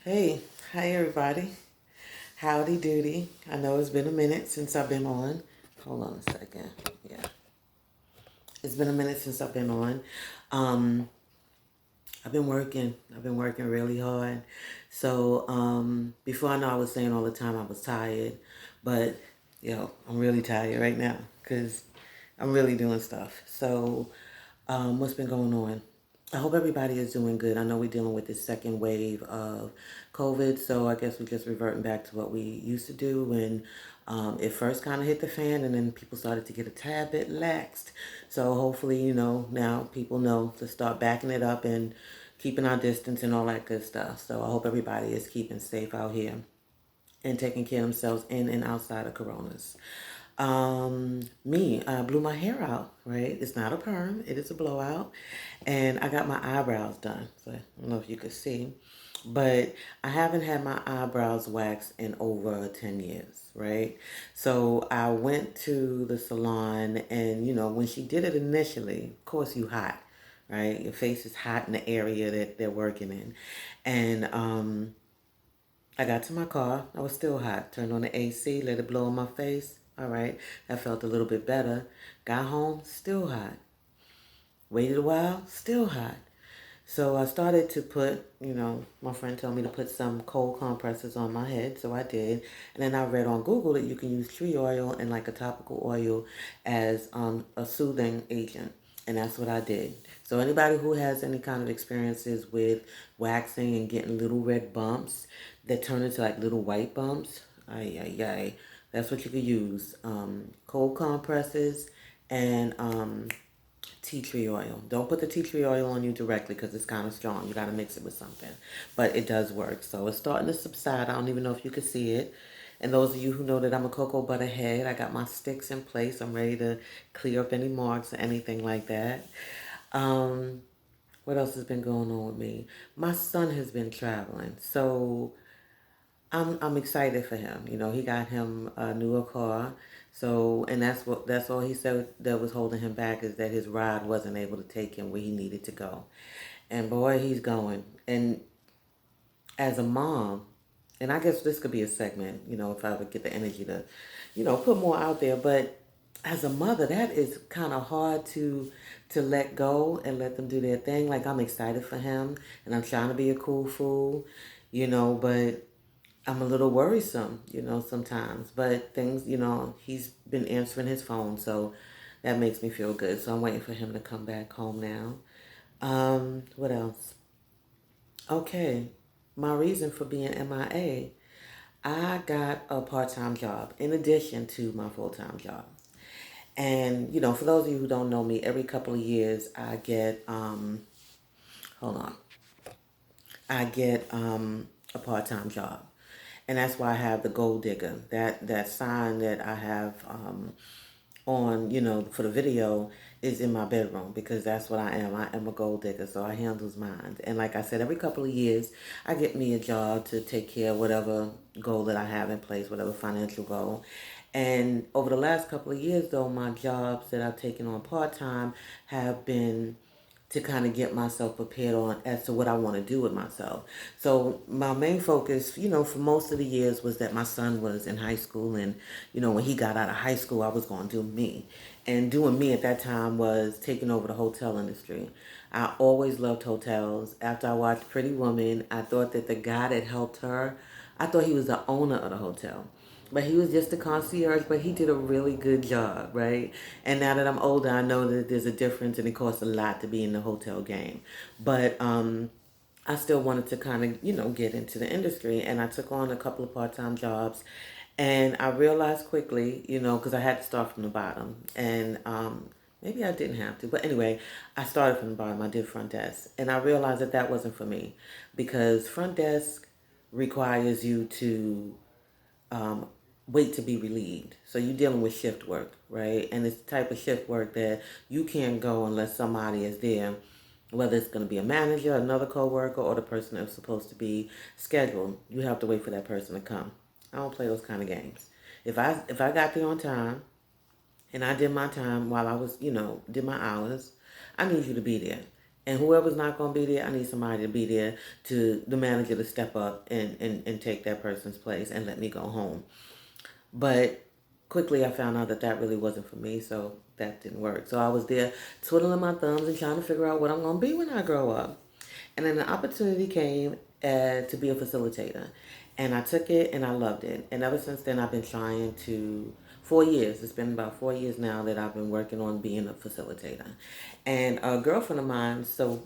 Hey, hi everybody. Howdy doody. I know it's been a minute since I've been on. Hold on a second. Yeah, it's been a minute since I've been on. Um, I've been working. I've been working really hard. So before I know, I was saying all the time I was tired, but I'm really tired right now because I'm really doing stuff. So what's been going on? I hope everybody is doing good. I know we're dealing with this second wave of COVID, so I guess we're just reverting back to what we used to do when it first kind of hit the fan, and then people started to get a tad bit laxed. So hopefully, now people know to start backing it up and keeping our distance and all that good stuff. So I hope everybody is keeping safe out here and taking care of themselves in and outside of coronas. I blew my hair out, right? It's not a perm, it is a blowout. And I got my eyebrows done. So I don't know if you could see. But I haven't had my eyebrows waxed in over 10 years, right? So I went to the salon and, when she did it initially, of course you hot, right? Your face is hot in the area that they're working in. And I got to my car. I was still hot. Turned on the AC, let it blow in my face. All right. That felt a little bit better. Got home, still hot. Waited a while, still hot. So I started to put, my friend told me to put some cold compresses on my head, so I did. And then I read on Google that you can use tree oil and like a topical oil as a soothing agent. And that's what I did. So anybody who has any kind of experiences with waxing and getting little red bumps that turn into like little white bumps, ay, ay, ay, that's what you could use. Cold compresses and tea tree oil. Don't put the tea tree oil on you directly because it's kind of strong. You got to mix it with something. But it does work. So it's starting to subside. I don't even know if you can see it. And those of you who know that I'm a cocoa butter head, I got my sticks in place. I'm ready to clear up any marks or anything like that. Um, what else has been going on with me? My son has been traveling. So I'm excited for him. He got him a newer car. So, and that's all he said that was holding him back is that his ride wasn't able to take him where he needed to go. And boy, he's going. And as a mom, and I guess this could be a segment, if I ever get the energy to, put more out there, but as a mother, that is kind of hard to let go and let them do their thing. Like I'm excited for him and I'm trying to be a cool fool, but I'm a little worrisome, sometimes. But things, he's been answering his phone, so that makes me feel good. So I'm waiting for him to come back home now. What else? Okay, my reason for being MIA, I got a part-time job in addition to my full-time job. And, for those of you who don't know me, every couple of years I get, hold on, I get a part-time job. And that's why I have the gold digger. That sign that I have on, for the video is in my bedroom because that's what I am. I am a gold digger, so I handles mine. And like I said, every couple of years, I get me a job to take care of whatever goal that I have in place, whatever financial goal. And over the last couple of years, though, my jobs that I've taken on part-time have been to kind of get myself prepared on as to what I want to do with myself. So my main focus, for most of the years was that my son was in high school and, when he got out of high school, I was going to do me. And doing me at that time was taking over the hotel industry. I always loved hotels. After I watched Pretty Woman, I thought that the guy that helped her, I thought he was the owner of the hotel. But he was just a concierge, but he did a really good job, right? And now that I'm older, I know that there's a difference and it costs a lot to be in the hotel game. But I still wanted to kind of, get into the industry. And I took on a couple of part-time jobs. And I realized quickly, because I had to start from the bottom. And maybe I didn't have to. But anyway, I started from the bottom. I did front desk. And I realized that that wasn't for me because front desk requires you to um, wait to be relieved. So you're dealing with shift work, right? And it's the type of shift work that you can't go unless somebody is there, whether it's going to be a manager, another coworker, or the person that's supposed to be scheduled. You have to wait for that person to come. I don't play those kind of games. If I got there on time and I did my time while I was, did my hours, I need you to be there. And whoever's not going to be there, I need somebody to be there, to the manager to step up and take that person's place and let me go home. But quickly I found out that that really wasn't for me, so that didn't work. So I was there twiddling my thumbs and trying to figure out what I'm going to be when I grow up. And then the opportunity came to be a facilitator. And I took it and I loved it. And ever since then, I've been trying to, 4 years, it's been about 4 years now that I've been working on being a facilitator. And a girlfriend of mine, so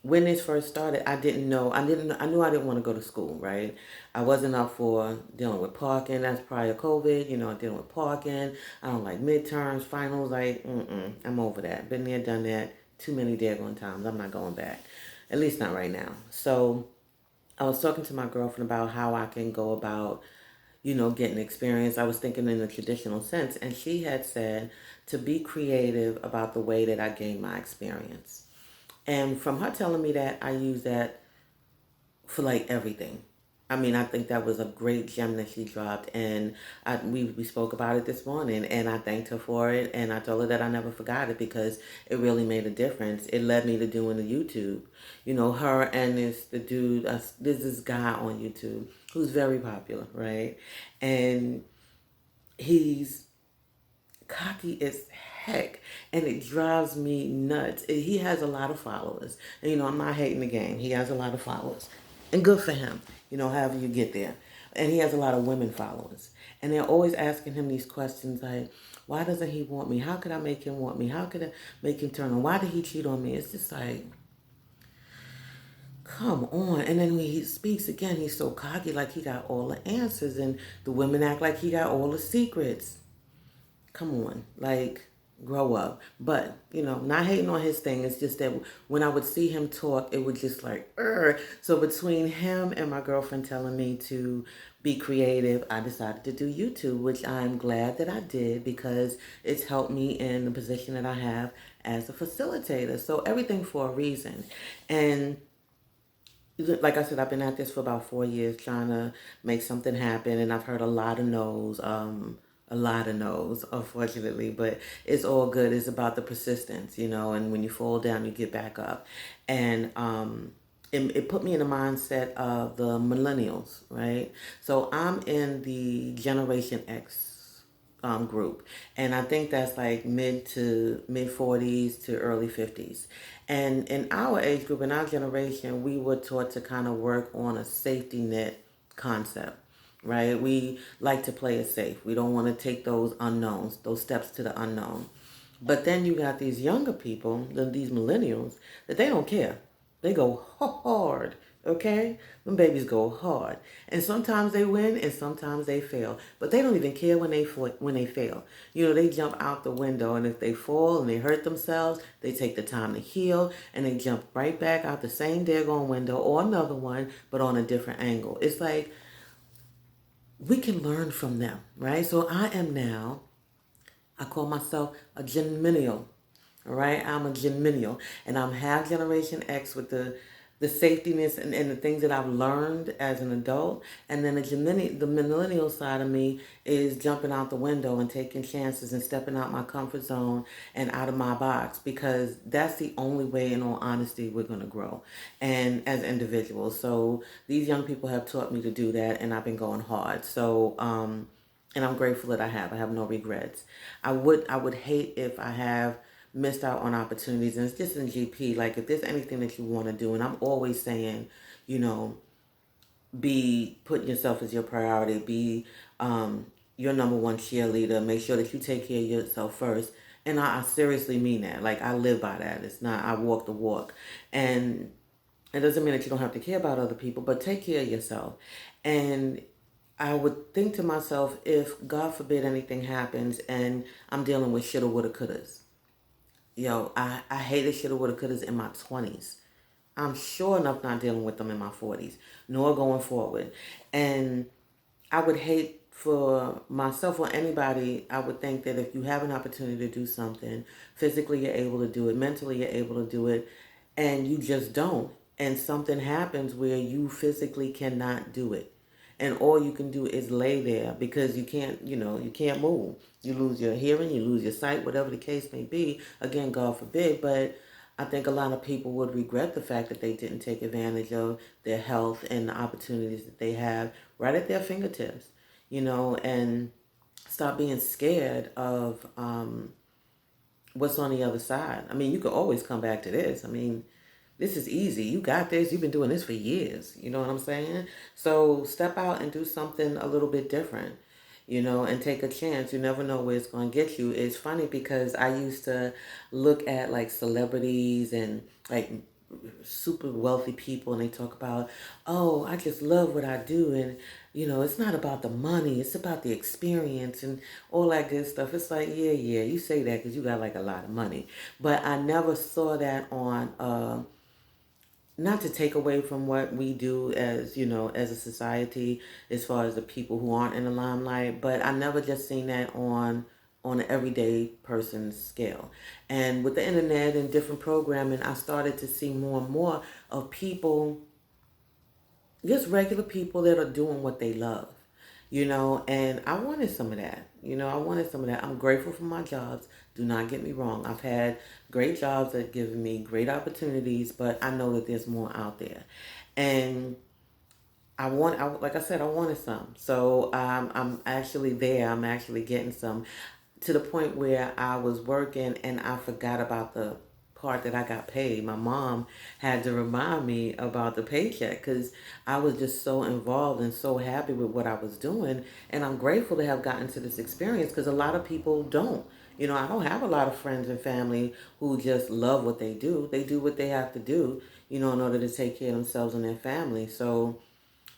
when this first started, I knew I didn't want to go to school, right? I wasn't up for dealing with parking. That's prior COVID, dealing with parking. I don't like midterms, finals, I'm over that. Been there, done that too many daggone times. I'm not going back, at least not right now. So I was talking to my girlfriend about how I can go about, getting experience. I was thinking in the traditional sense, and she had said to be creative about the way that I gain my experience. And from her telling me that, I use that for like everything. I mean, I think that was a great gem that she dropped, and we spoke about it this morning, and I thanked her for it, and I told her that I never forgot it because it really made a difference. It led me to doing the YouTube. Her and the dude, there's this guy on YouTube who's very popular, right? And he's cocky as heck, and it drives me nuts. He has a lot of followers, and I'm not hating the game. He has a lot of followers, and good for him. However you get there, and he has a lot of women followers, and they're always asking him these questions like, "Why doesn't he want me? How could I make him want me? How could I make him turn on? Why did he cheat on me?" It's just like, come on. And then when he speaks again, he's so cocky, like he got all the answers, and the women act like he got all the secrets. Come on, like, grow up. But, not hating on his thing. It's just that when I would see him talk, it would just like, So between him and my girlfriend telling me to be creative, I decided to do YouTube, which I'm glad that I did because it's helped me in the position that I have as a facilitator. So everything for a reason. And like I said, I've been at this for about 4 years trying to make something happen, and I've heard a lot of no's, unfortunately, but it's all good. It's about the persistence, and when you fall down, you get back up. And it put me in the mindset of the millennials, right? So I'm in the Generation X group, and I think that's like mid 40s to early 50s. And in our age group, in our generation, we were taught to kind of work on a safety net concept, right? We like to play it safe. We don't want to take those unknowns, those steps to the unknown. But then you got these younger people, these millennials, that they don't care. They go hard, okay? Them babies go hard. And sometimes they win and sometimes they fail. But they don't even care when they fail. They jump out the window, and if they fall and they hurt themselves, they take the time to heal, and they jump right back out the same daggone window or another one, but on a different angle. It's like we can learn from them, right? So I call myself a genmillennial. All right, I'm a genmillennial, and I'm half Generation X with the safetiness and the things that I've learned as an adult, and then the millennial side of me is jumping out the window and taking chances and stepping out my comfort zone and out of my box, because that's the only way, in all honesty, we're going to grow and as individuals. So these young people have taught me to do that, and I've been going hard. So and I'm grateful that I have. I have no regrets. I would hate if I have missed out on opportunities, and it's just in GP. Like, if there's anything that you want to do, and I'm always saying, you know, be putting yourself as your priority. Be your number one cheerleader. Make sure that you take care of yourself first. And I seriously mean that. Like, I live by that. It's not, I walk the walk. And it doesn't mean that you don't have to care about other people, but take care of yourself. And I would think to myself, if God forbid anything happens and I'm dealing with shoulda, woulda, couldas. I hated shoulda, woulda, couldas in my 20s. I'm sure enough not dealing with them in my 40s, nor going forward. And I would hate for myself or anybody, I would think that if you have an opportunity to do something, physically you're able to do it, mentally you're able to do it, and you just don't. And something happens where you physically cannot do it. And all you can do is lay there because you can't move. You lose your hearing, you lose your sight, whatever the case may be. Again, God forbid, but I think a lot of people would regret the fact that they didn't take advantage of their health and the opportunities that they have right at their fingertips, and stop being scared of what's on the other side. I mean, you could always come back to this. I mean, this is easy. You got this. You've been doing this for years. You know what I'm saying? So step out and do something a little bit different, and take a chance. You never know where it's going to get you. It's funny because I used to look at like celebrities and like super wealthy people, and they talk about, oh, I just love what I do, and it's not about the money, it's about the experience and all that good stuff. It's like, yeah, you say that because you got like a lot of money, but I never saw that on not to take away from what we do as as a society, as far as the people who aren't in the limelight, but I never just seen that on an everyday person's scale. And with the internet and different programming, I started to see more and more of people, just regular people that are doing what they love, and I wanted some of that. I wanted some of that. I'm grateful for my jobs. Do not get me wrong. I've had great jobs that give me great opportunities, but I know that there's more out there. And like I said, I wanted some. So I'm actually there. I'm actually getting some, to the point where I was working and I forgot about the part that I got paid. My mom had to remind me about the paycheck because I was just so involved and so happy with what I was doing. And I'm grateful to have gotten to this experience because a lot of people don't. I don't have a lot of friends and family who just love what they do. They do what they have to do, in order to take care of themselves and their family. So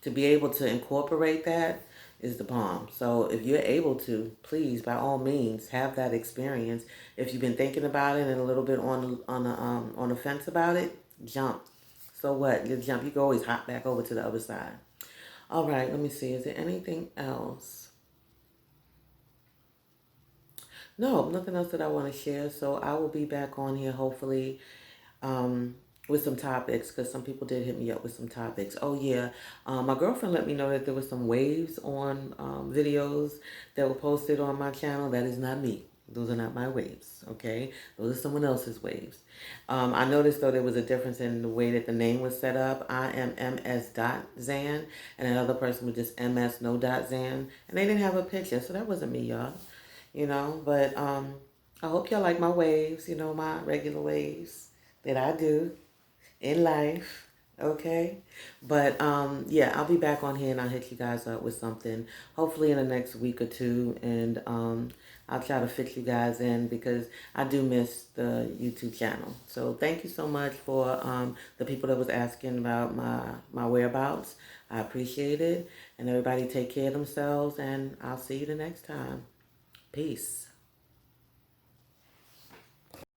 to be able to incorporate that is the bomb. So if you're able to, please, by all means, have that experience. If you've been thinking about it and a little bit on the fence about it, jump. So what? You jump. You can always hop back over to the other side. All right. Let me see. Is there anything else? No, nothing else that I want to share. So I will be back on here hopefully um, with some topics because some people did hit me up with some topics. Oh yeah, my girlfriend let me know that there was some waves on videos that were posted on my channel. That is not me. Those are not my waves, okay? Those are someone else's waves. I noticed, though, there was a difference in the way that the name was set up. I am MS dot Zan, and another person was just MS no dot Zan, and they didn't have a picture, so that wasn't me, y'all. But I hope y'all like my waves, my regular waves that I do in life, okay? But yeah, I'll be back on here and I'll hit you guys up with something hopefully in the next week or two, and I'll try to fit you guys in because I do miss the YouTube channel. So thank you so much for the people that was asking about my whereabouts. I appreciate it, and everybody take care of themselves, and I'll see you the next time. Peace.